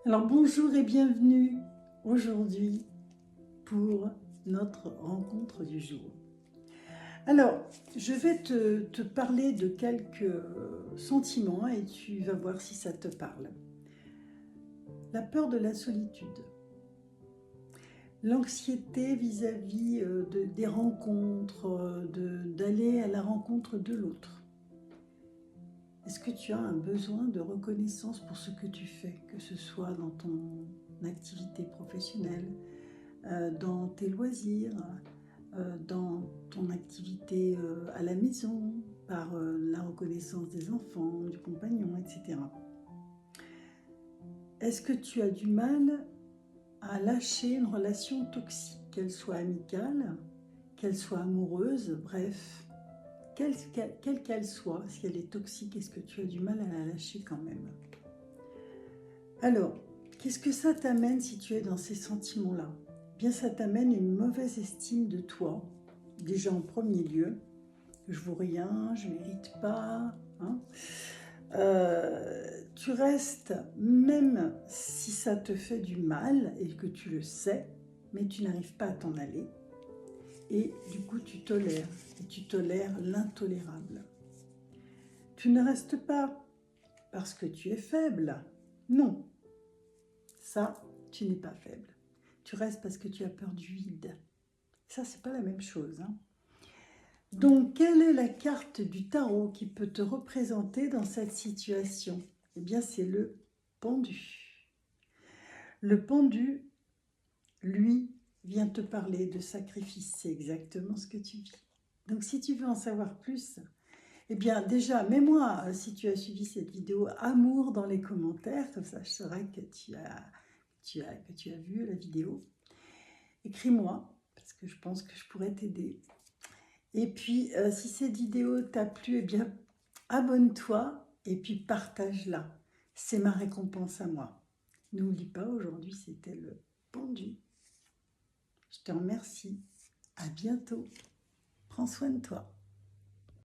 Alors bonjour et bienvenue aujourd'hui pour notre rencontre du jour. Alors, je vais te parler de quelques sentiments et tu vas voir si ça te parle. La peur de la solitude, l'anxiété vis-à-vis des rencontres, d'aller à la rencontre de l'autre. Est-ce que tu as un besoin de reconnaissance pour ce que tu fais, que ce soit dans ton activité professionnelle, dans tes loisirs, dans ton activité à la maison, par la reconnaissance des enfants, du compagnon, etc. Est-ce que tu as du mal à lâcher une relation toxique, qu'elle soit amicale, qu'elle soit amoureuse, bref, quelle qu'elle soit, si elle est toxique, est-ce que tu as du mal à la lâcher quand même? Alors, qu'est-ce que ça t'amène si tu es dans ces sentiments-là? Bien, ça t'amène une mauvaise estime de toi, déjà en premier lieu. Je vaux rien, je ne mérite pas. Hein. Tu restes, même si ça te fait du mal et que tu le sais, mais tu n'arrives pas à t'en aller. Et du coup, tu tolères. Et tu tolères l'intolérable. Tu ne restes pas parce que tu es faible. Non. Ça, tu n'es pas faible. Tu restes parce que tu as peur du vide. Ça, c'est pas la même chose. Hein. Donc, quelle est la carte du tarot qui peut te représenter dans cette situation? Eh bien, c'est le pendu. Le pendu, lui, vient te parler de sacrifice. C'est exactement ce que tu vis. Donc, si tu veux en savoir plus, eh bien, déjà, mets-moi, si tu as suivi cette vidéo, amour dans les commentaires. Comme ça, je saurai que tu as vu la vidéo. Écris-moi, parce que je pense que je pourrais t'aider. Et puis, si cette vidéo t'a plu, eh bien, abonne-toi et puis partage-la. C'est ma récompense à moi. N'oublie pas, aujourd'hui, c'était le pendu. Je te remercie. À bientôt. Prends soin de toi.